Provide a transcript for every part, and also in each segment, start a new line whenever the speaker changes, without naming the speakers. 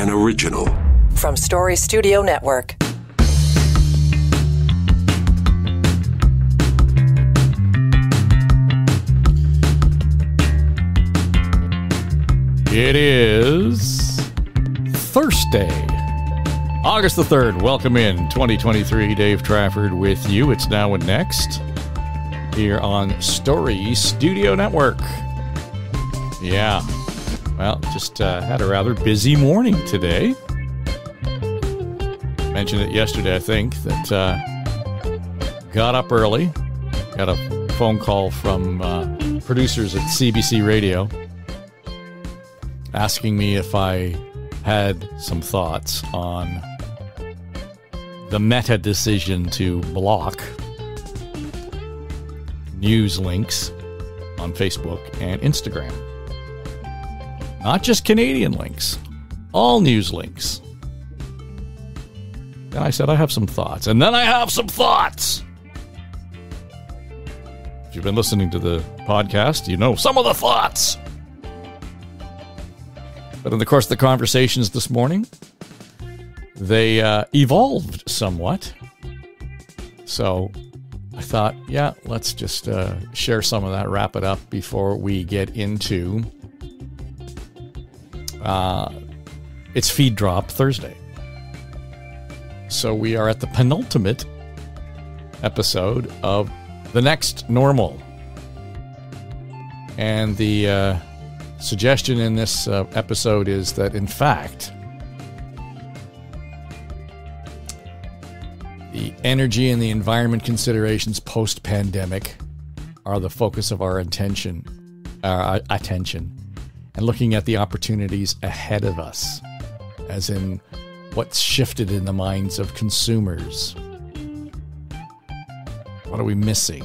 an original.
From Story Studio Network.
It is Thursday, August the 3rd. Welcome in 2023. Dave Trafford with you. It's Now and Next here on Story Studio Network. Yeah, well, just had a rather busy morning today. Mentioned it yesterday, I think, that got up early. Got a phone call from producers at CBC Radio asking me if I had some thoughts on the Meta decision to block news links on Facebook and Instagram. Not just Canadian links, all news links. And I said I have some thoughts. And then I have some thoughts. If you've been listening to the podcast, you know some of the thoughts. But in the course of the conversations this morning, they evolved somewhat. So I thought, yeah, let's just share some of that, wrap it up before we get into it's Feed Drop Thursday. So we are at the penultimate episode of The Next Normal. And the suggestion in this episode is that, in fact, the energy and the environment considerations post-pandemic are the focus of our attention, and looking at the opportunities ahead of us, as in what's shifted in the minds of consumers. What are we missing?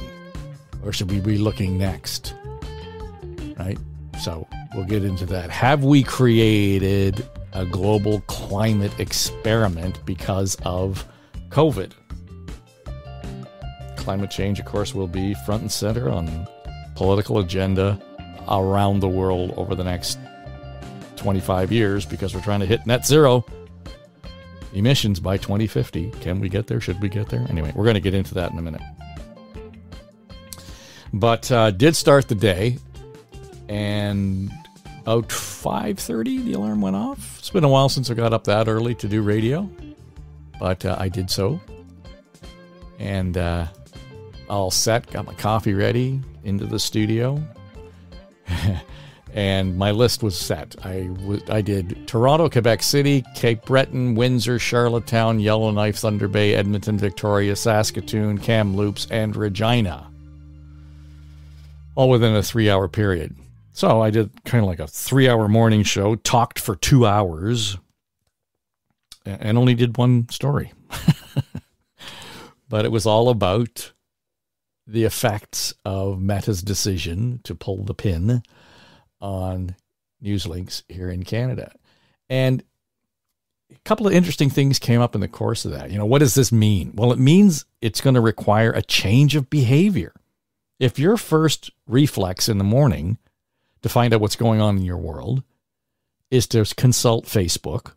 Or should we be looking next? Right? So we'll get into that. Have we created a global climate experiment because of COVID? Climate change, of course, will be front and center on political agenda around the world over the next 25 years because we're trying to hit net zero emissions by 2050. Can we get there? Should we get there? Anyway, we're going to get into that in a minute. But did start the day, and about 5:30 the alarm went off. It's been a while since I got up that early to do radio, but I did so. And all set, got my coffee ready, into the studio. And my list was set. I did Toronto, Quebec City, Cape Breton, Windsor, Charlottetown, Yellowknife, Thunder Bay, Edmonton, Victoria, Saskatoon, Kamloops, and Regina. All within a 3-hour period. So I did kind of like a 3-hour morning show, talked for 2 hours, and only did one story. But it was all about the effects of Meta's decision to pull the pin on news links here in Canada. And a couple of interesting things came up in the course of that. You know, what does this mean? Well, it means it's going to require a change of behavior. If your first reflex in the morning to find out what's going on in your world is to consult Facebook,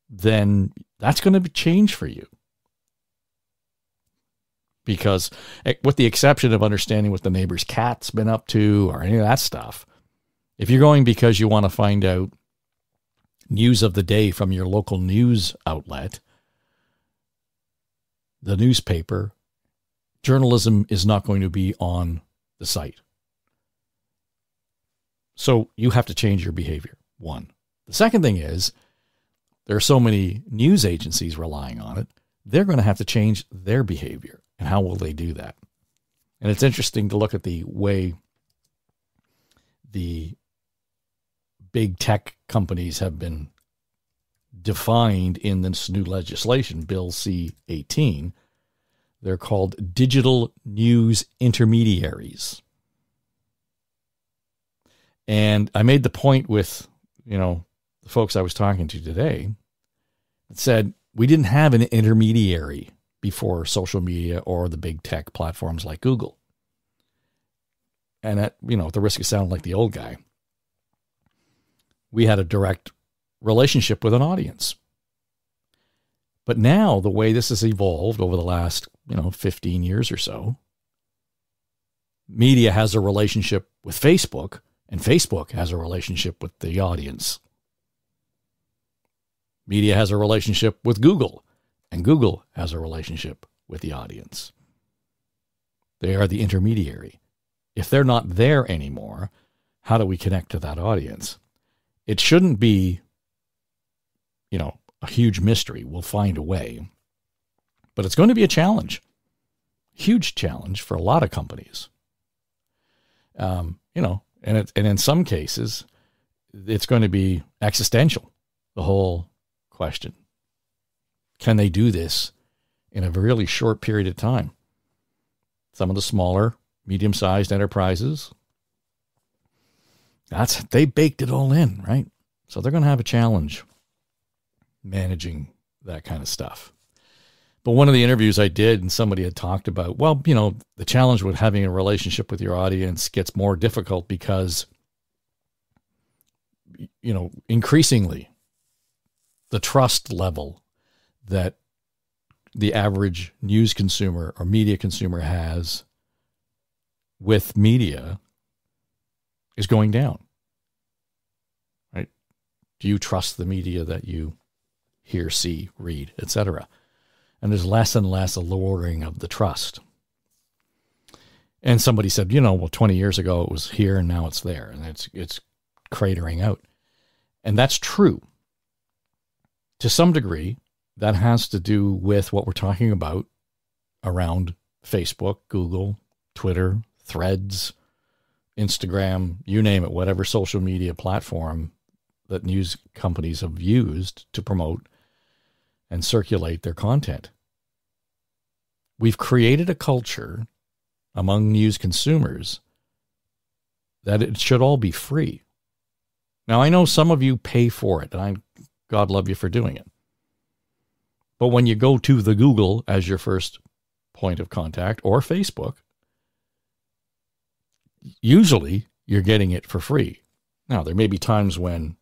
then that's going to change for you. Because with the exception of understanding what the neighbor's cat's been up to or any of that stuff, if you're going because you want to find out news of the day from your local news outlet, the newspaper, journalism is not going to be on the site. So you have to change your behavior, one. The second thing is there are so many news agencies relying on it, they're going to have to change their behavior. And how will they do that? And it's interesting to look at the way the big tech companies have been defined in this new legislation, Bill C-18. They're called digital news intermediaries. And I made the point with, the folks I was talking to today that said we didn't have an intermediary before social media or the big tech platforms like Google. And at the risk of sounding like the old guy, we had a direct relationship with an audience. But now the way this has evolved over the last, 15 years or so, media has a relationship with Facebook, and Facebook has a relationship with the audience. Media has a relationship with Google, and Google has a relationship with the audience. They are the intermediary. If they're not there anymore, how do we connect to that audience? It shouldn't be, a huge mystery. We'll find a way. But it's going to be a challenge. Huge challenge for a lot of companies. And in some cases, it's going to be existential, the whole question. Can they do this in a really short period of time? Some of the smaller, medium-sized enterprises, they baked it all in, right? So they're going to have a challenge managing that kind of stuff. But one of the interviews I did, and somebody had talked about, the challenge with having a relationship with your audience gets more difficult because, increasingly, the trust level that the average news consumer or media consumer has with media is going down. Right? Do you trust the media that you hear, see, read, etc.? And there's less and less a lowering of the trust. And somebody said, 20 years ago it was here and now it's there, and it's cratering out. And that's true. To some degree, that has to do with what we're talking about around Facebook, Google, Twitter, Threads, Instagram, you name it, whatever social media platform that news companies have used to promote and circulate their content. We've created a culture among news consumers that it should all be free. Now, I know some of you pay for it, and God love you for doing it. But when you go to the Google as your first point of contact, or Facebook, usually you're getting it for free. Now, there may be times when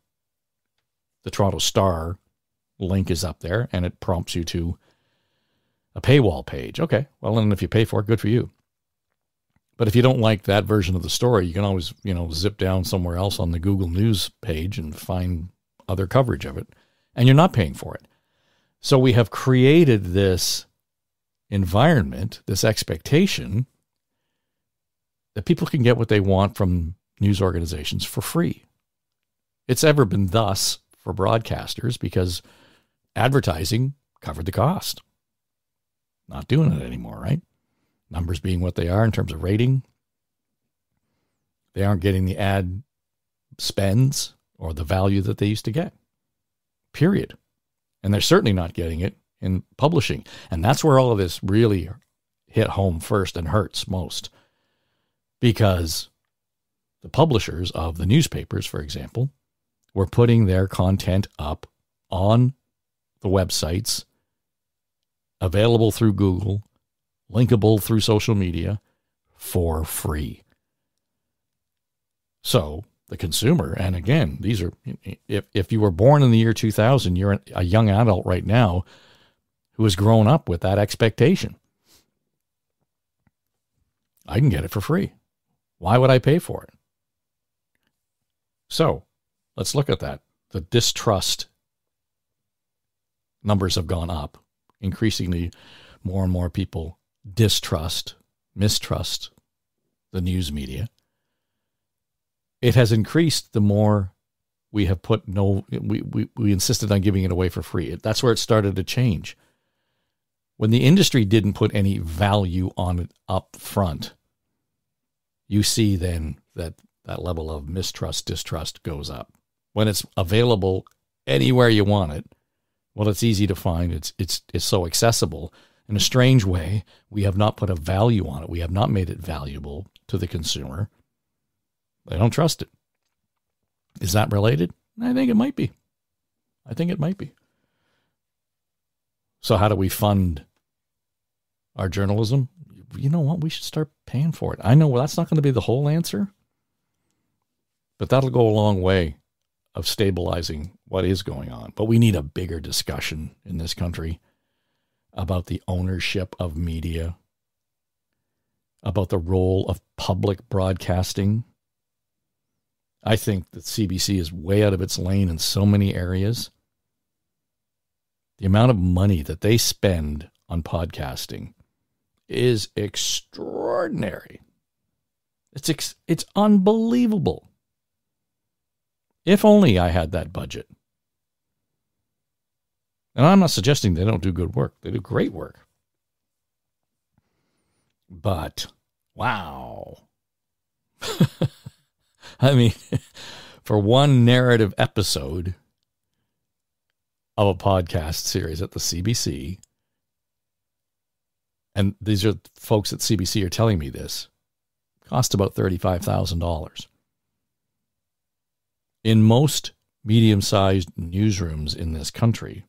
the Toronto Star link is up there and it prompts you to a paywall page. Okay, well, then if you pay for it, good for you. But if you don't like that version of the story, you can always, zip down somewhere else on the Google News page and find other coverage of it. And you're not paying for it. So we have created this environment, this expectation that people can get what they want from news organizations for free. It's ever been thus for broadcasters because advertising covered the cost. Not doing it anymore, right? Numbers being what they are in terms of rating. They aren't getting the ad spends or the value that they used to get. Period. And they're certainly not getting it in publishing. And that's where all of this really hit home first and hurts most. Because the publishers of the newspapers, for example, were putting their content up on the websites, available through Google, linkable through social media, for free. So the consumer, and again, these are, if you were born in the year 2000, you're a young adult right now who has grown up with that expectation. I can get it for free. Why would I pay for it? So let's look at that. The distrust numbers have gone up. Increasingly, more and more people mistrust the news media. It has increased the more we have we insisted on giving it away for free. That's where it started to change. When the industry didn't put any value on it up front, you see then that level of distrust goes up. When it's available anywhere you want it, well, it's easy to find. It's so accessible. In a strange way, we have not put a value on it. We have not made it valuable to the consumer. They don't trust it. Is that related? I think it might be. So how do we fund our journalism? You know what? We should start paying for it. I know that's not going to be the whole answer, but that'll go a long way of stabilizing what is going on. But we need a bigger discussion in this country about the ownership of media, about the role of public broadcasting. I think that CBC is way out of its lane in so many areas. The amount of money that they spend on podcasting is extraordinary. It's unbelievable. If only I had that budget. And I'm not suggesting they don't do good work. They do great work. But, wow. I mean, for one narrative episode of a podcast series at the CBC, and these are folks at CBC are telling me this, cost about $35,000. In most medium-sized newsrooms in this country,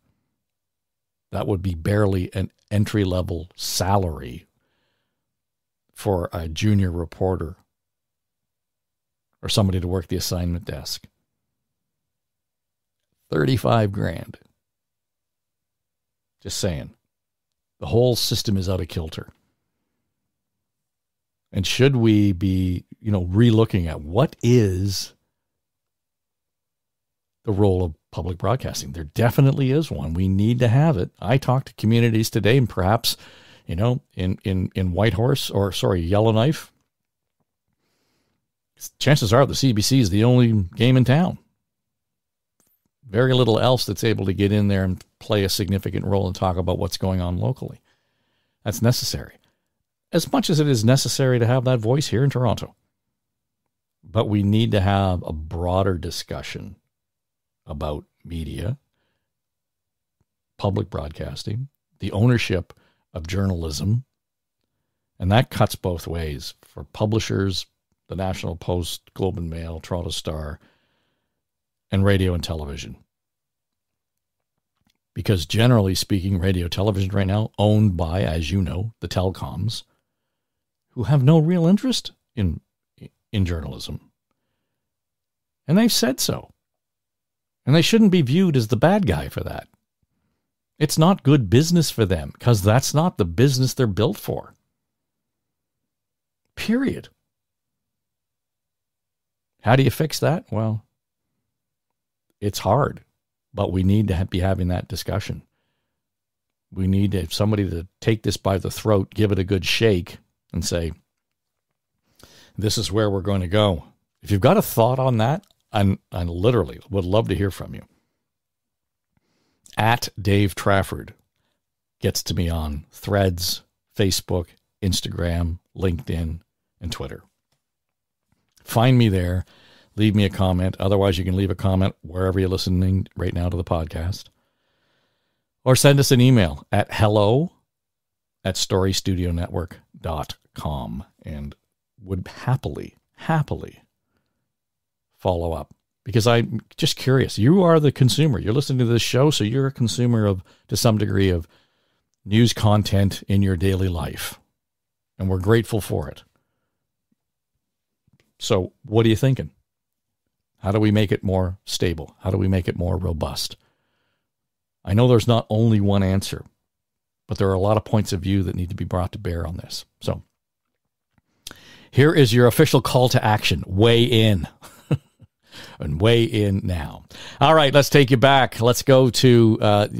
that would be barely an entry-level salary for a junior reporter or somebody to work the assignment desk. $35,000. Just saying. The whole system is out of kilter. And should we be, relooking at what is the role of public broadcasting? There definitely is one. We need to have it. I talked to communities today, and perhaps, in Whitehorse, Yellowknife, chances are the CBC is the only game in town. Very little else that's able to get in there and play a significant role and talk about what's going on locally. That's necessary. As much as it is necessary to have that voice here in Toronto. But we need to have a broader discussion about media, public broadcasting, the ownership of journalism, and that cuts both ways for publishers, the National Post, Globe and Mail, Toronto Star, and radio and television. Because generally speaking, radio television right now owned by, as you know, the Telecoms, who have no real interest in journalism. And they've said so. And they shouldn't be viewed as the bad guy for that. It's not good business for them because that's not the business they're built for. Period. How do you fix that? Well, it's hard, but we need to be having that discussion. We need somebody to take this by the throat, give it a good shake, and say, this is where we're going to go. If you've got a thought on that, I literally would love to hear from you. At Dave Trafford gets to me on Threads, Facebook, Instagram, LinkedIn, and Twitter. Find me there. Leave me a comment. Otherwise, you can leave a comment wherever you're listening right now to the podcast. Or send us an email at hello@storystudionetwork.com and would happily follow up. Because I'm just curious. You are the consumer. You're listening to this show, so you're a consumer of, to some degree, of news content in your daily life. And we're grateful for it. So what are you thinking? How do we make it more stable? How do we make it more robust? I know there's not only one answer, but there are a lot of points of view that need to be brought to bear on this. So here is your official call to action. Weigh in. And weigh in now. All right, let's take you back. Let's go to,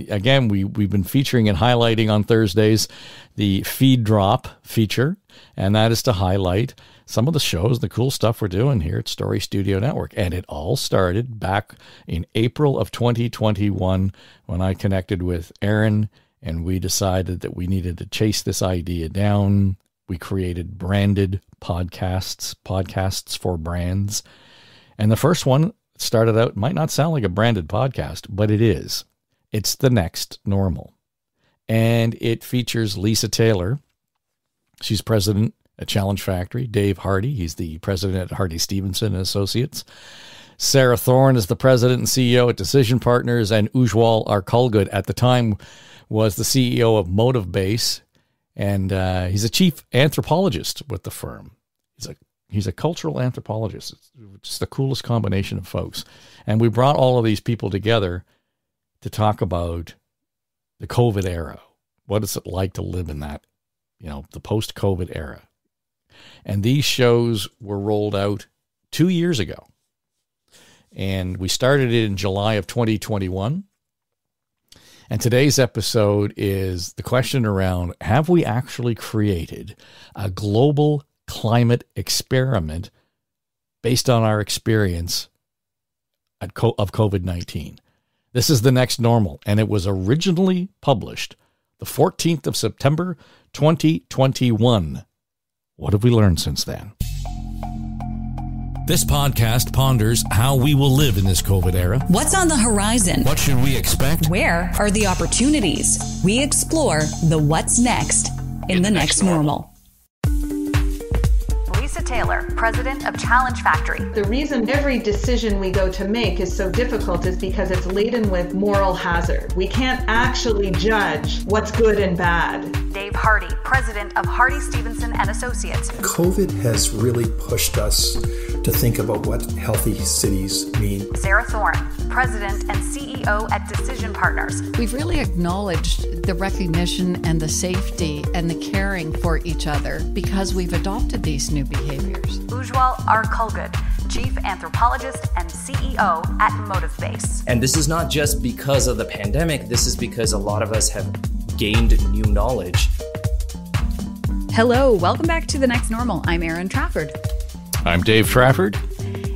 again, we've been featuring and highlighting on Thursdays the feed drop feature, and that is to highlight some of the shows, the cool stuff we're doing here at Story Studio Network. And it all started back in April of 2021 when I connected with Aaron, and we decided that we needed to chase this idea down. We created branded podcasts for brands. And the first one started out, might not sound like a branded podcast, but it is. It's The Next Normal. And it features Lisa Taylor. She's president at Challenge Factory. Dave Hardy, he's the president at Hardy Stevenson and Associates. Sarah Thorne is the president and CEO at Decision Partners. And Ujwal Arkulgud at the time was the CEO of Motive Base. And he's a chief anthropologist with the firm. He's a He's a cultural anthropologist. It's just the coolest combination of folks. And we brought all of these people together to talk about the COVID era. What is it like to live in that, the post-COVID era? And these shows were rolled out 2 years ago. And we started it in July of 2021. And today's episode is the question around, have we actually created a global climate experiment based on our experience of COVID-19? This is the next normal, and it was originally published the 14th of September, 2021. What have we learned since then? This podcast ponders how we will live in this COVID era.
What's on the horizon?
What should we expect?
Where are the opportunities? We explore the what's next in the next normal.
Taylor, president of Challenge Factory.
The reason every decision we go to make is so difficult is because it's laden with moral hazard. We can't actually judge what's good and bad.
Dave Hardy, president of Hardy Stevenson and Associates.
COVID has really pushed us to think about what healthy cities mean.
Sarah Thorne, president and CEO at Decision Partners.
We've really acknowledged the recognition and the safety and the caring for each other because we've adopted these new behaviors.
Ujwal R. Kulgud, chief anthropologist and CEO at MotiveBase.
And this is not just because of the pandemic, this is because a lot of us have gained new knowledge.
Hello, welcome back to The Next Normal. I'm Erin Trafford.
I'm Dave Trafford.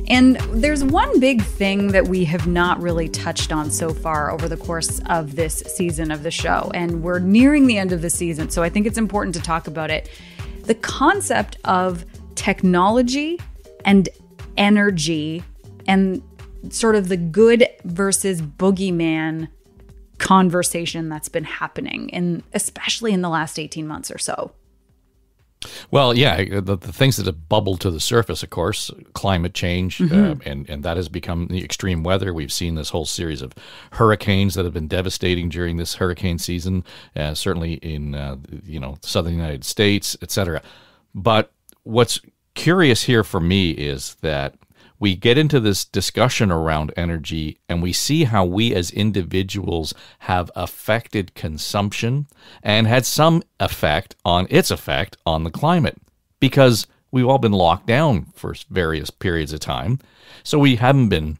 And there's one big thing that we have not really touched on so far over the course of this season of the show. And we're nearing the end of the season, so I think it's important to talk about it. The concept of technology and energy and sort of the good versus boogeyman conversation that's been happening, especially in the last 18 months or so.
Well, yeah, the things that have bubbled to the surface, of course, climate change, and that has become the extreme weather. We've seen this whole series of hurricanes that have been devastating during this hurricane season, certainly in southern United States, et cetera. But what's curious here for me is that we get into this discussion around energy and we see how we as individuals have affected consumption and had some effect on the climate because we've all been locked down for various periods of time. So we haven't been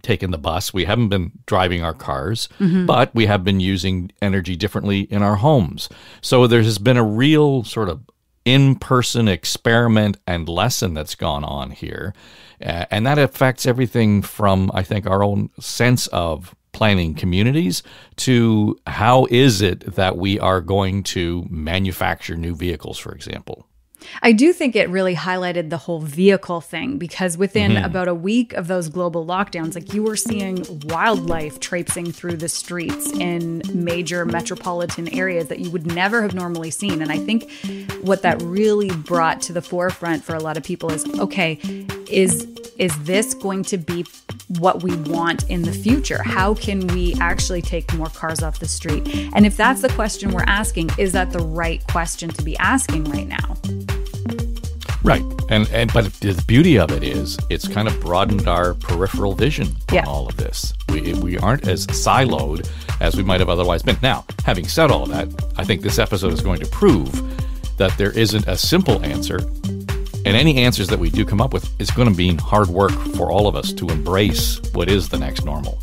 taking the bus, we haven't been driving our cars, but we have been using energy differently in our homes. So there has been a real sort of in-person experiment and lesson that's gone on here. And that affects everything from, I think, our own sense of planning communities to how is it that we are going to manufacture new vehicles, for example.
I do think it really highlighted the whole vehicle thing because within about a week of those global lockdowns, like you were seeing wildlife traipsing through the streets in major metropolitan areas that you would never have normally seen. And I think what that really brought to the forefront for a lot of people is, okay, is this going to be what we want in the future? How can we actually take more cars off the street? And if that's the question we're asking, is that the right question to be asking right now?
Right. But the beauty of it is it's kind of broadened our peripheral vision on all of this. We aren't as siloed as we might have otherwise been. Now, having said all of that, I think this episode is going to prove that there isn't a simple answer. And any answers that we do come up with is going to be hard work for all of us to embrace what is the next normal.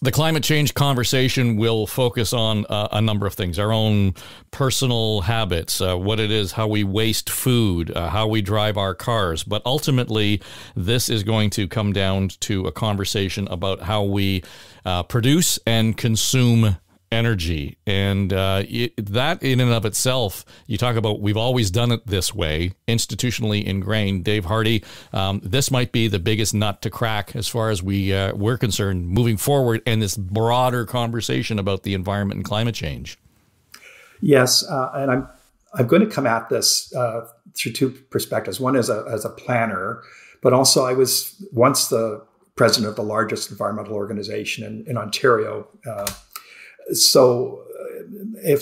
The climate change conversation will focus on a number of things, our own personal habits, what it is, how we waste food, how we drive our cars. But ultimately, this is going to come down to a conversation about how we produce and consume energy. And that in and of itself, you talk about we've always done it this way, institutionally ingrained. Dave Hardy, this might be the biggest nut to crack as far as we're concerned moving forward in this broader conversation about the environment and climate change.
Yes, and I'm going to come at this through two perspectives. One as a planner, but also I was once the president of the largest environmental organization in Ontario. So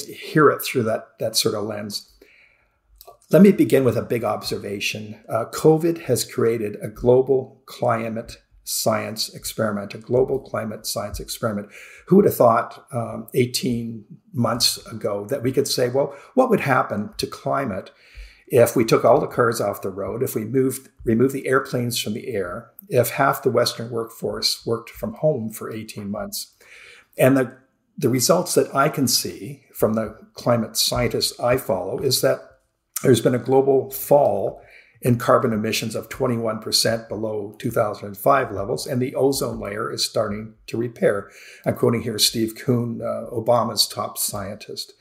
hear it through that sort of lens. let me begin with a big observation. COVID has created a global climate science experiment, Who would have thought 18 months ago that we could say, well, what would happen to climate if we took all the cars off the road, if we removed the airplanes from the air, if half the Western workforce worked from home for 18 months? And the results that I can see from the climate scientists I follow is that there's been a global fall in carbon emissions of 21% below 2005 levels, and the ozone layer is starting to repair. I'm quoting here Steve Kuhn, Obama's top scientist.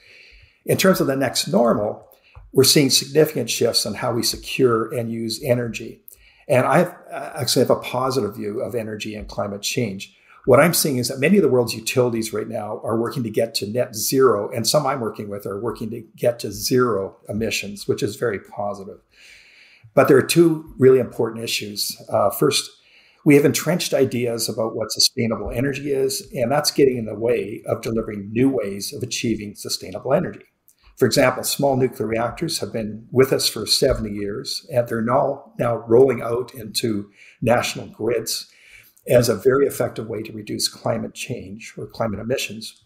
In terms of the next normal, we're seeing significant shifts on how we secure and use energy. And I actually have a positive view of energy and climate change. What I'm seeing is that many of the world's utilities right now are working to get to net zero, and some I'm working with are working to get to zero emissions, which is very positive. But there are two really important issues. First, we have entrenched ideas about what sustainable energy is, and that's getting in the way of delivering new ways of achieving sustainable energy. For example, small nuclear reactors have been with us for 70 years, and they're now rolling out into national grids as a very effective way to reduce climate change or climate emissions.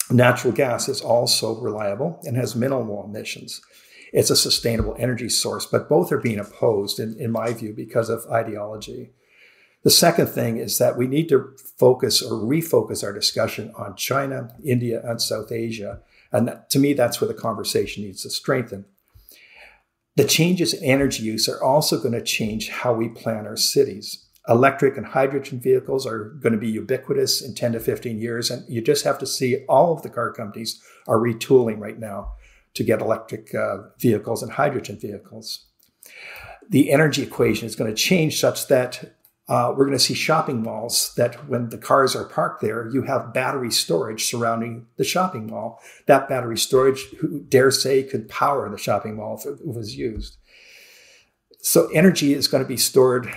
Natural gas is also reliable and has minimal emissions. It's a sustainable energy source, but both are being opposed, in my view, because of ideology. The second thing is that we need to focus or refocus our discussion on China, India, and South Asia. And to me, that's where the conversation needs to strengthen. The changes in energy use are also going to change how we plan our cities. Electric and hydrogen vehicles are going to be ubiquitous in 10 to 15 years. And you just have to see all of the car companies are retooling right now to get electric vehicles and hydrogen vehicles. The energy equation is going to change such that we're going to see shopping malls that when the cars are parked there, you have battery storage surrounding the shopping mall. That battery storage, who dare say, could power the shopping mall if it was used. So energy is going to be stored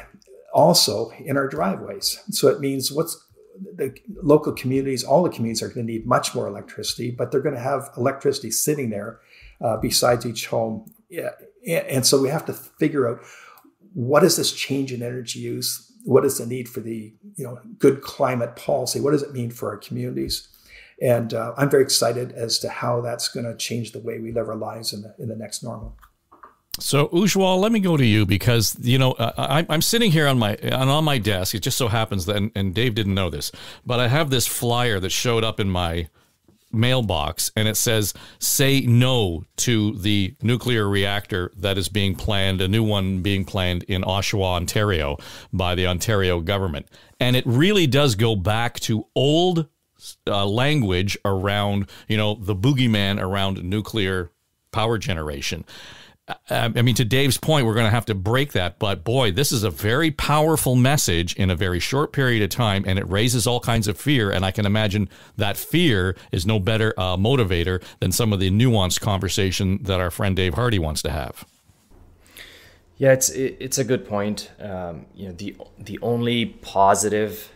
also in our driveways. So it means the local communities, all the communities are going to need much more electricity, but they're going to have electricity sitting there besides each home. And so we have to figure out, what is this change in energy use? What is the need for the good climate policy? What does it mean for our communities? And I'm very excited as to how that's going to change the way we live our lives in the next normal.
So Ujwal, let me go to you because I'm sitting here on my desk. It just so happens that, and Dave didn't know this, but I have this flyer that showed up in my mailbox, and it says, "Say no to the nuclear reactor that is being planned, a new one being planned in Oshawa, Ontario, by the Ontario government." And it really does go back to old language around, the boogeyman around nuclear power generation. I mean, to Dave's point, we're going to have to break that. But boy, this is a very powerful message in a very short period of time, and it raises all kinds of fear. And I can imagine that fear is no better motivator than some of the nuanced conversation that our friend Dave Hardy wants to have.
Yeah, it's a good point. The only positive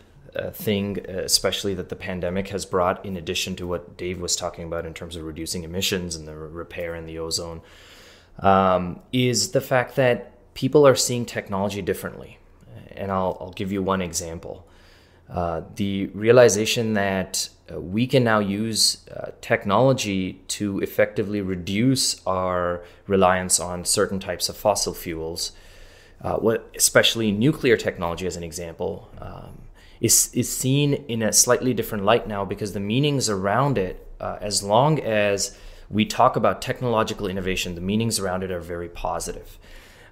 thing, especially that the pandemic has brought, in addition to what Dave was talking about in terms of reducing emissions and the repair and the ozone, is the fact that people are seeing technology differently. And I'll give you one example. The realization that we can now use technology to effectively reduce our reliance on certain types of fossil fuels, especially nuclear technology as an example, is seen in a slightly different light now, because the meanings around it, as long as we talk about technological innovation, the meanings around it are very positive.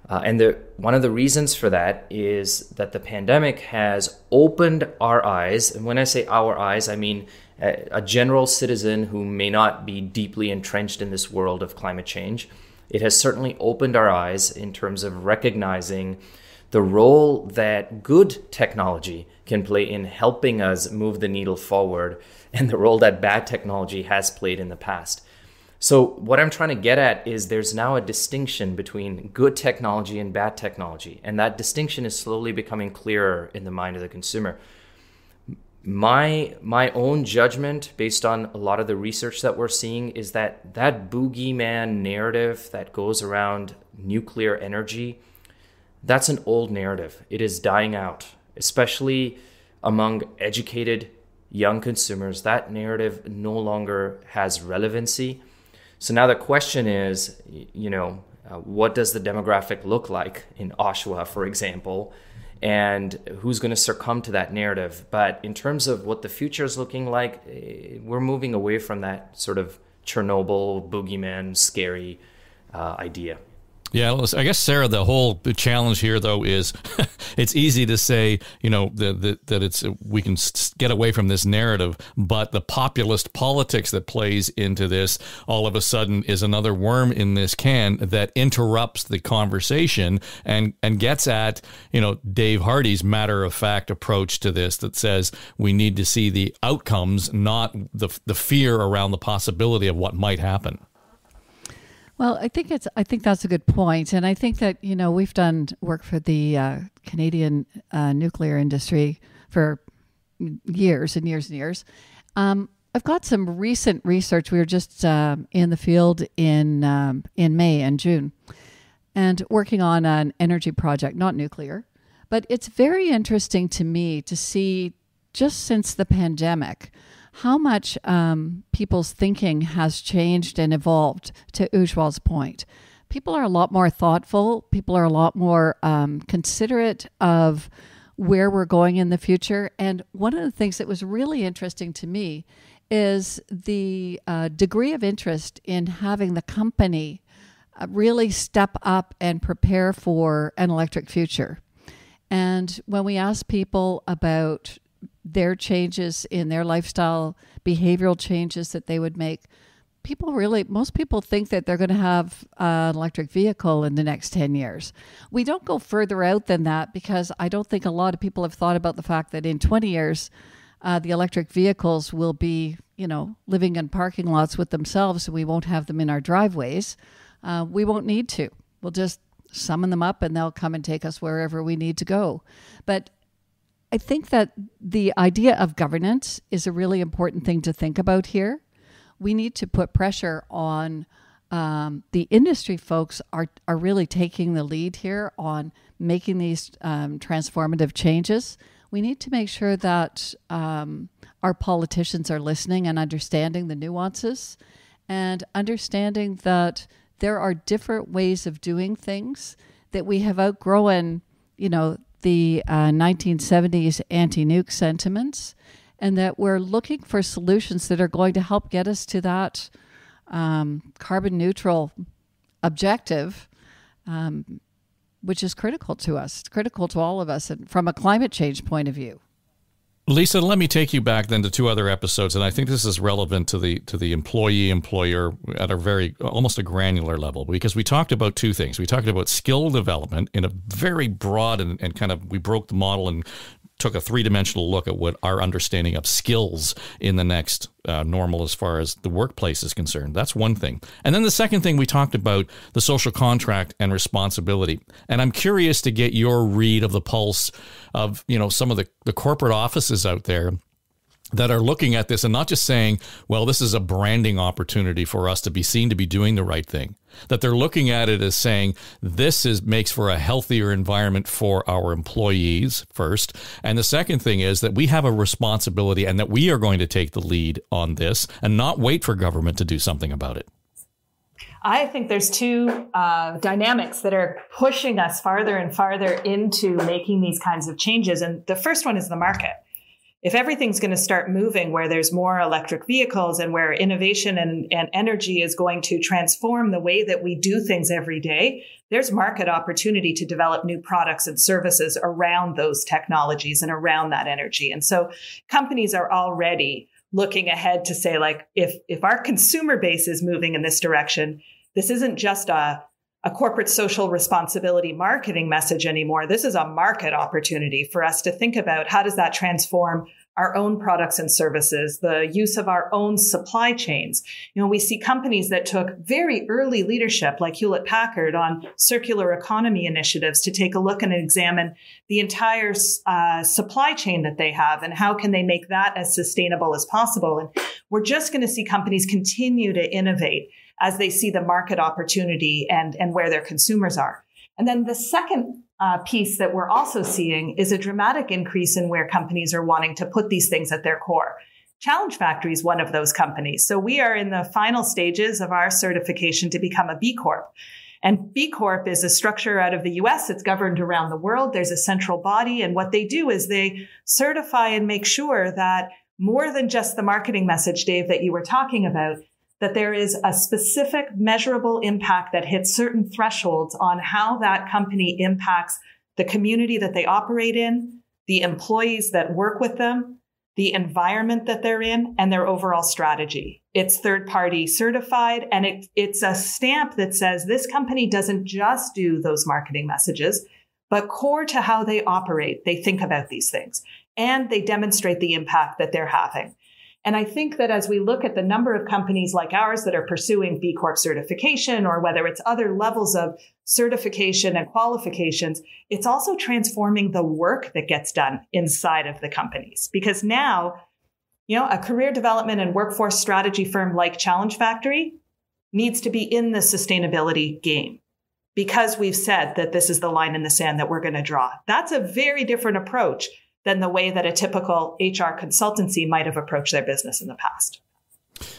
And one of the reasons for that is that the pandemic has opened our eyes. And when I say our eyes, I mean a general citizen who may not be deeply entrenched in this world of climate change. It has certainly opened our eyes in terms of recognizing the role that good technology can play in helping us move the needle forward, and the role that bad technology has played in the past. So what I'm trying to get at is there's now a distinction between good technology and bad technology, and that distinction is slowly becoming clearer in the mind of the consumer. My own judgment, based on a lot of the research that we're seeing, is that boogeyman narrative that goes around nuclear energy, that's an old narrative. It is dying out, especially among educated young consumers. That narrative no longer has relevancy. So now the question is, what does the demographic look like in Oshawa, for example, and who's going to succumb to that narrative? But in terms of what the future is looking like, we're moving away from that sort of Chernobyl, boogeyman, scary idea.
Yeah, I guess, Sarah, the challenge here, though, is it's easy to say, that we can get away from this narrative, but the populist politics that plays into this all of a sudden is another worm in this can that interrupts the conversation and gets at, Dave Hardy's matter-of-fact approach to this that says we need to see the outcomes, not the fear around the possibility of what might happen.
Well, I think that's a good point, and I think that we've done work for the Canadian nuclear industry for years and years and years. I've got some recent research. We were just in the field in May and June, and working on an energy project, not nuclear, but it's very interesting to me to see just since the pandemic how much people's thinking has changed and evolved, to Ujwal's point. People are a lot more thoughtful. People are a lot more considerate of where we're going in the future. And one of the things that was really interesting to me is the degree of interest in having the company really step up and prepare for an electric future. And when we ask people about their changes in their lifestyle, behavioral changes that they would make, most people think that they're going to have an electric vehicle in the next 10 years. We don't go further out than that because I don't think a lot of people have thought about the fact that in 20 years, the electric vehicles will be, living in parking lots with themselves, and we won't have them in our driveways. We won't need to. We'll just summon them up and they'll come and take us wherever we need to go. But I think that the idea of governance is a really important thing to think about here. We need to put pressure on the industry folks are really taking the lead here on making these transformative changes. We need to make sure that our politicians are listening and understanding the nuances and understanding that there are different ways of doing things, that we have outgrown, the 1970s anti-nuke sentiments, and that we're looking for solutions that are going to help get us to that carbon neutral objective, which is critical to us, critical to all of us, and from a climate change point of view.
Lisa, let me take you back then to two other episodes, and I think this is relevant to the employee-employer at a very, almost a granular level, because we talked about two things. We talked about skill development in a very broad and kind of, we broke the model and took a three-dimensional look at what our understanding of skills in the next normal as far as the workplace is concerned. That's one thing. And then the second thing, we talked about the social contract and responsibility. And I'm curious to get your read of the pulse of, some of the corporate offices out there that are looking at this and not just saying, well, this is a branding opportunity for us to be seen to be doing the right thing, that they're looking at it as saying this makes for a healthier environment for our employees first. And the second thing is that we have a responsibility and that we are going to take the lead on this and not wait for government to do something about it.
I think there's two dynamics that are pushing us farther and farther into making these kinds of changes. And the first one is the market. If everything's going to start moving where there's more electric vehicles and where innovation and energy is going to transform the way that we do things every day, there's market opportunity to develop new products and services around those technologies and around that energy. And so companies are already looking ahead to say, like, if our consumer base is moving in this direction, this isn't just a a corporate social responsibility marketing message anymore. This is a market opportunity for us to think about how does that transform our own products and services, the use of our own supply chains. We see companies that took very early leadership, like Hewlett Packard, on circular economy initiatives to take a look and examine the entire supply chain that they have and how can they make that as sustainable as possible. And we're just going to see companies continue to innovate as they see the market opportunity and where their consumers are. And then the second piece that we're also seeing is a dramatic increase in where companies are wanting to put these things at their core. Challenge Factory is one of those companies. So we are in the final stages of our certification to become a B Corp. And B Corp is a structure out of the US. It's governed around the world. There's a central body. And what they do is they certify and make sure that more than just the marketing message, Dave, that you were talking about, that there is a specific measurable impact that hits certain thresholds on how that company impacts the community that they operate in, the employees that work with them, the environment that they're in, and their overall strategy. It's third-party certified, and it's a stamp that says this company doesn't just do those marketing messages, but core to how they operate, they think about these things, and they demonstrate the impact that they're having. And I think that as we look at the number of companies like ours that are pursuing B Corp certification, or whether it's other levels of certification and qualifications, it's also transforming the work that gets done inside of the companies. Because now, a career development and workforce strategy firm like Challenge Factory needs to be in the sustainability game, because we've said that this is the line in the sand that we're going to draw. That's a very different approach than the way that a typical HR consultancy might have approached their business in the past.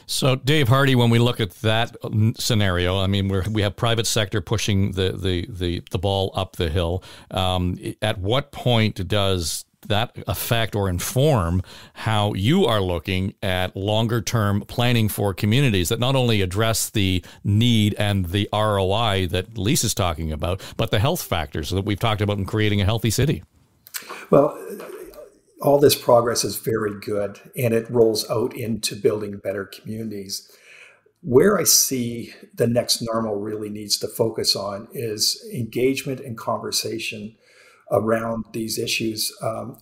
So, Dave Hardy, when we look at that scenario, I mean, we have private sector pushing the ball up the hill. At what point does that affect or inform how you are looking at longer term planning for communities that not only address the need and the ROI that Lisa's talking about, but the health factors that we've talked about in creating a healthy city?
Well, all this progress is very good, and it rolls out into building better communities. Where I see the next normal really needs to focus on is engagement and conversation around these issues.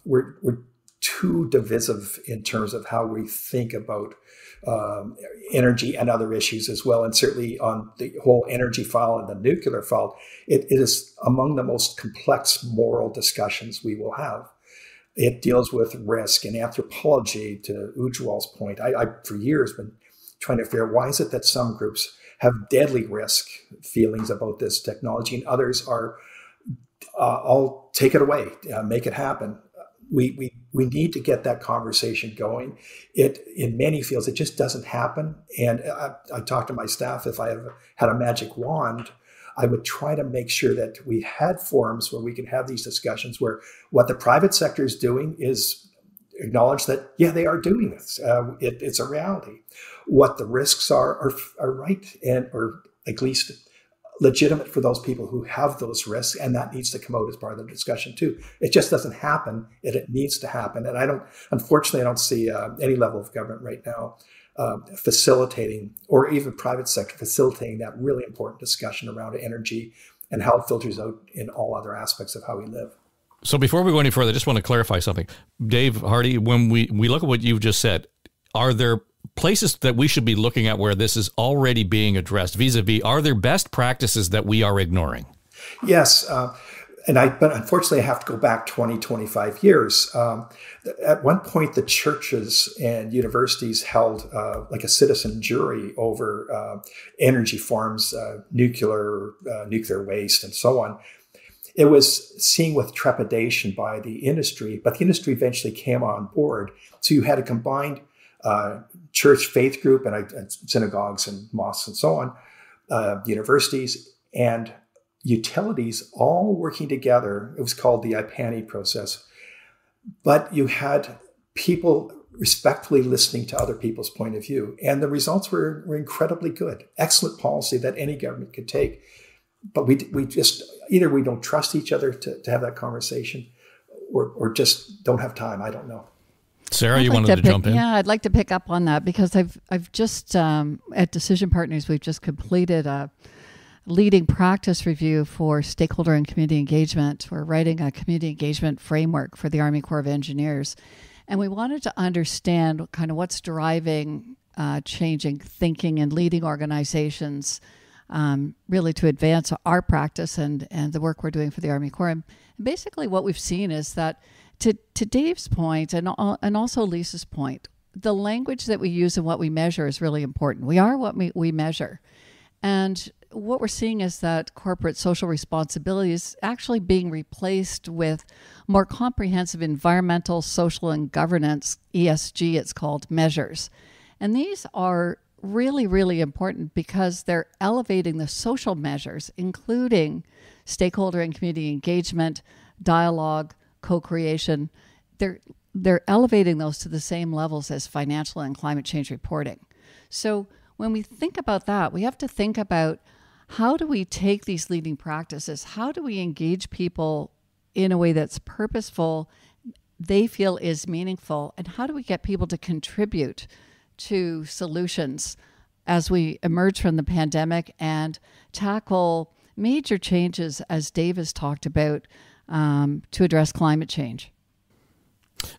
We're too divisive in terms of how we think about energy and other issues as well. And certainly on the whole energy file and the nuclear file, it is among the most complex moral discussions we will have. It deals with risk and anthropology, to Ujwal's point. I for years, been trying to figure out why is it that some groups have deadly risk feelings about this technology and others are, I'll take it away, make it happen. We need to get that conversation going. In many fields, it just doesn't happen. And I talk to my staff, if I had a magic wand, I would try to make sure that we had forums where we can have these discussions where what the private sector is doing is acknowledge that, yeah, they are doing this. It's a reality. What the risks are right and or at least legitimate for those people who have those risks, and that needs to come out as part of the discussion too. It just doesn't happen, and it needs to happen. And unfortunately, I don't see any level of government right now facilitating, or even private sector facilitating that really important discussion around energy and how it filters out in all other aspects of how we live.
So before we go any further, I just want to clarify something. Dave Hardy, when we look at what you've just said, are there places that we should be looking at where this is already being addressed vis-a-vis? Are there best practices that we are ignoring?
Yes. But unfortunately, I have to go back 20, 25 years. At one point, the churches and universities held like a citizen jury over energy forms, nuclear waste, and so on. It was seen with trepidation by the industry, but the industry eventually came on board. So you had a combined church faith group and synagogues and mosques and so on, universities and utilities all working together. It was called the IPANI process. But you had people respectfully listening to other people's point of view. And the results were incredibly good. Excellent policy that any government could take. But we just, either we don't trust each other to have that conversation or just don't have time. I don't know.
Sarah, you wanted to jump in?
Yeah, I'd like to pick up on that because I've just, at Decision Partners, we've just completed a leading practice review for stakeholder and community engagement. We're writing a community engagement framework for the Army Corps of Engineers. And we wanted to understand kind of what's driving changing thinking and leading organizations really to advance our practice and the work we're doing for the Army Corps. And basically what we've seen is that to Dave's point and also Lisa's point, the language that we use and what we measure is really important. We are what we measure. And what we're seeing is that corporate social responsibility is actually being replaced with more comprehensive environmental, social, and governance, ESG it's called, measures. And these are really, really important because they're elevating the social measures, including stakeholder and community engagement, dialogue, co-creation. They're elevating those to the same levels as financial and climate change reporting. So when we think about that, we have to think about how do we take these leading practices? How do we engage people in a way that's purposeful, they feel is meaningful? And how do we get people to contribute to solutions as we emerge from the pandemic and tackle major changes, as Dave has talked about, to address climate change?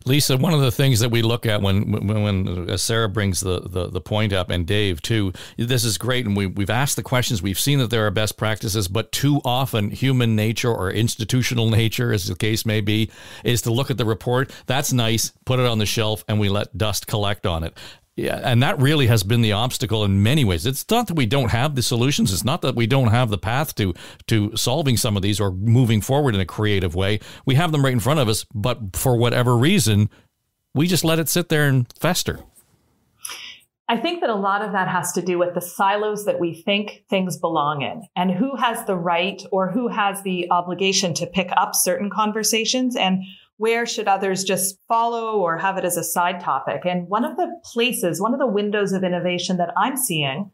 Lisa, one of the things that we look at when Sarah brings the point up, and Dave too, this is great, and we've asked the questions, we've seen that there are best practices, but too often human nature or institutional nature, as the case may be, is to look at the report. That's nice, put it on the shelf, and we let dust collect on it. Yeah, and that really has been the obstacle in many ways. It's not that we don't have the solutions. It's not that we don't have the path to solving some of these or moving forward in a creative way. We have them right in front of us, but for whatever reason, we just let it sit there and fester.
I think that a lot of that has to do with the silos that we think things belong in, and who has the right or who has the obligation to pick up certain conversations, and where should others just follow or have it as a side topic. And one of the windows of innovation that I'm seeing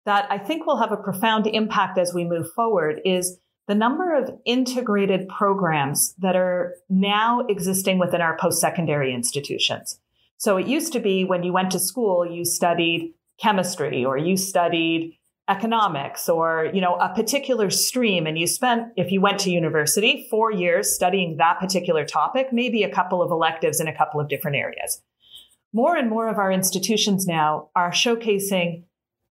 that I think will have a profound impact as we move forward is the number of integrated programs that are now existing within our post-secondary institutions. So it used to be when you went to school, you studied chemistry or you studied economics or, a particular stream. And you spent, if you went to university, 4 years studying that particular topic, maybe a couple of electives in a couple of different areas. More and more of our institutions now are showcasing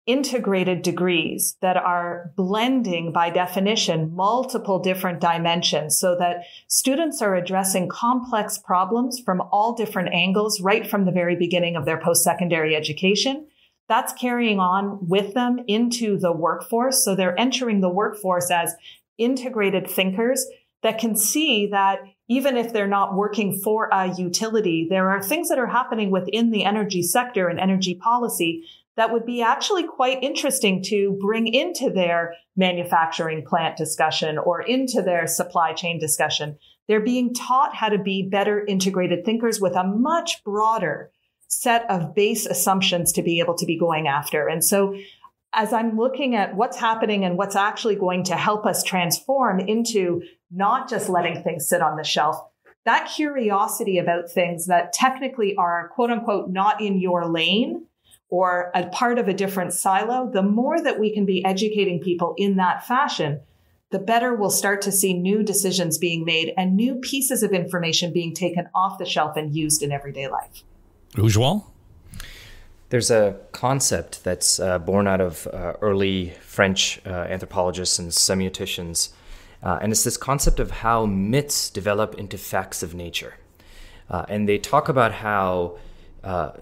integrated degrees that are blending, by definition, multiple different dimensions so that students are addressing complex problems from all different angles right from the very beginning of their post-secondary education. That's carrying on with them into the workforce. So they're entering the workforce as integrated thinkers that can see that even if they're not working for a utility, there are things that are happening within the energy sector and energy policy that would be actually quite interesting to bring into their manufacturing plant discussion or into their supply chain discussion. They're being taught how to be better integrated thinkers with a much broader set of base assumptions to be able to be going after. And so as I'm looking at what's happening and what's actually going to help us transform into not just letting things sit on the shelf, that curiosity about things that technically are quote unquote not in your lane or a part of a different silo, the more that we can be educating people in that fashion, the better we'll start to see new decisions being made and new pieces of information being taken off the shelf and used in everyday life.
Ujwal?
There's a concept that's born out of early French anthropologists and semioticians, and it's this concept of how myths develop into facts of nature. And they talk about how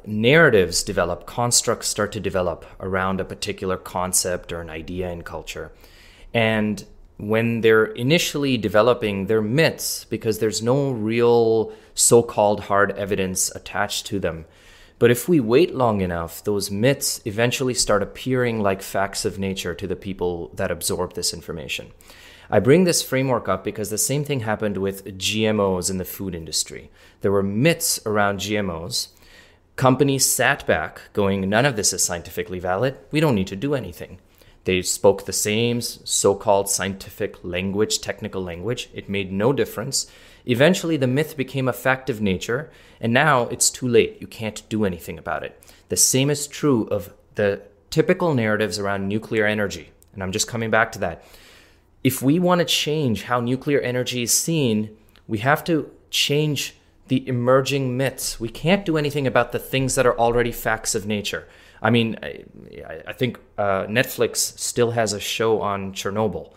narratives develop, constructs start to develop around a particular concept or an idea in culture. And when they're initially developing, they're myths because there's no real so-called hard evidence attached to them. But if we wait long enough, those myths eventually start appearing like facts of nature to the people that absorb this information. I bring this framework up because the same thing happened with GMOs in the food industry. There were myths around GMOs. Companies sat back going, none of this is scientifically valid. We don't need to do anything. They spoke the same so-called scientific language, technical language. It made no difference. Eventually, the myth became a fact of nature, and now it's too late. You can't do anything about it. The same is true of the typical narratives around nuclear energy. and I'm just coming back to that. If we want to change how nuclear energy is seen, we have to change the emerging myths. We can't do anything about the things that are already facts of nature. I mean, I think Netflix still has a show on Chernobyl.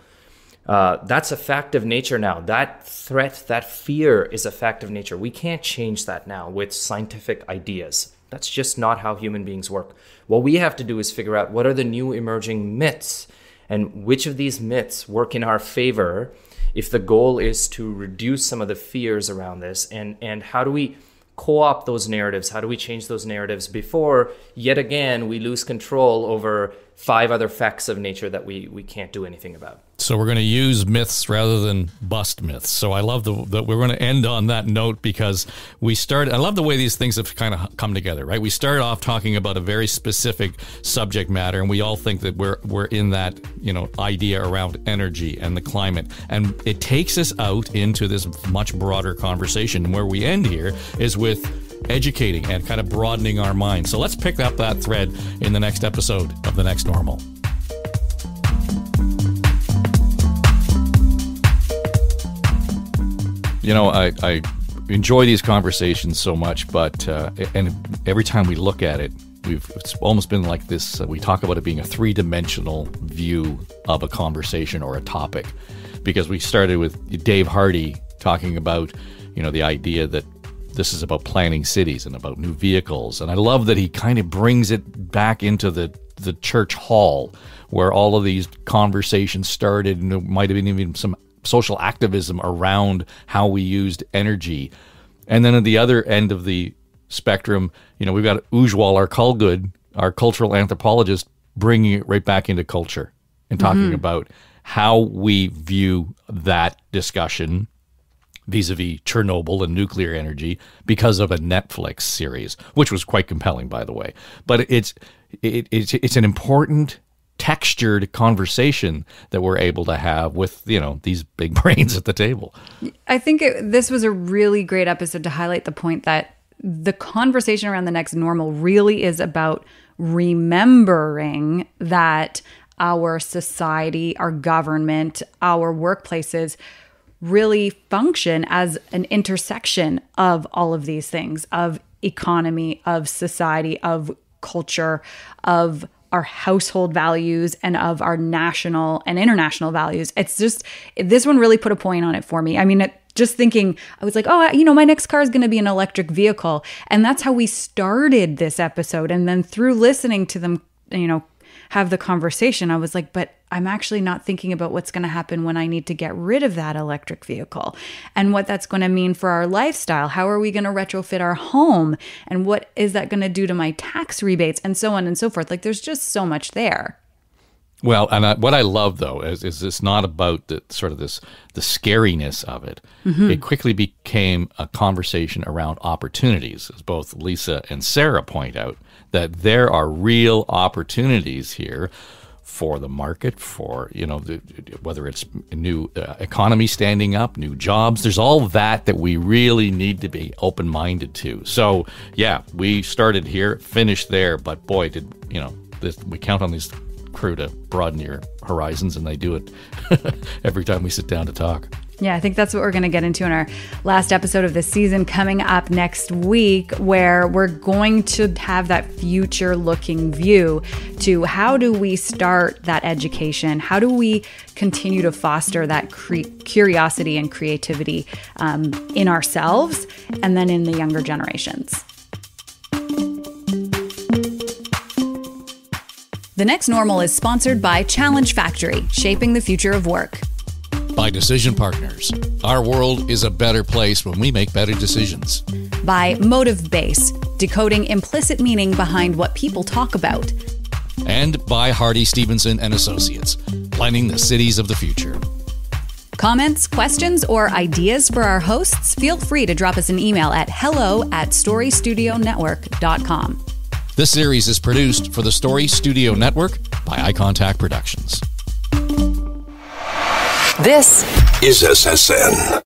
That's a fact of nature now. That threat, that fear is a fact of nature. We can't change that now with scientific ideas. That's just not how human beings work. What we have to do is figure out what are the new emerging myths and which of these myths work in our favor if the goal is to reduce some of the fears around this, and how do we co-opt those narratives? How do we change those narratives before, yet again, we lose control over 5 other facts of nature that we can't do anything about?
So we're going to use myths rather than bust myths. So I love that we're going to end on that note, because I love the way these things have kind of come together, right? We started off talking about a very specific subject matter, and we all think that we're in that, idea around energy and the climate. And it takes us out into this much broader conversation. And where we end here is with educating and kind of broadening our minds. So let's pick up that thread in the next episode of The Next Normal. I enjoy these conversations so much, but and every time we look at it, it's almost been like this. We talk about it being a 3-dimensional view of a conversation or a topic, because we started with Dave Hardy talking about, the idea that this is about planning cities and about new vehicles. And I love that he kind of brings it back into the church hall where all of these conversations started, and there might have been even some social activism around how we used energy. And then at the other end of the spectrum, we've got Ujwal Arkalgud, our cultural anthropologist, bringing it right back into culture and talking about how we view that discussion vis-a-vis Chernobyl and nuclear energy because of a Netflix series, which was quite compelling, by the way. But it's an important textured conversation that we're able to have with, these big brains at the table.
I think this was a really great episode to highlight the point that the conversation around the next normal really is about remembering that our society, our government, our workplaces really function as an intersection of all of these things, of economy, of society, of culture, of our household values, and of our national and international values. It's just, this one really put a point on it for me. I mean, just thinking, I was like, my next car is going to be an electric vehicle. And that's how we started this episode. And then through listening to them, have the conversation, I was like, but I'm actually not thinking about what's going to happen when I need to get rid of that electric vehicle and what that's going to mean for our lifestyle. How are we going to retrofit our home? And what is that going to do to my tax rebates, and so on and so forth? Like, there's just so much there.
Well, and what I love, though, is it's not about the scariness of it. Mm-hmm. It quickly became a conversation around opportunities, as both Lisa and Sarah point out, that there are real opportunities here for the market, for, whether it's a new economy standing up, new jobs. There's all that we really need to be open-minded to. So, yeah, we started here, finished there, but boy, we count on these crew to broaden your horizons, and they do it every time we sit down to talk.
Yeah, I think that's what we're going to get into in our last episode of this season coming up next week, where we're going to have that future-looking view to how do we start that education? How do we continue to foster that curiosity and creativity in ourselves and then in the younger generations?
The Next Normal is sponsored by Challenge Factory, shaping the future of work.
By Decision Partners. Our world is a better place when we make better decisions.
By Motive Base, decoding implicit meaning behind what people talk about.
And by Hardy Stevenson and Associates, planning the cities of the future.
Comments, questions, or ideas for our hosts? Feel free to drop us an email at hello@storystudionetwork.com.
This series is produced for the Story Studio Network by Eye Contact Productions.
This
is SSN.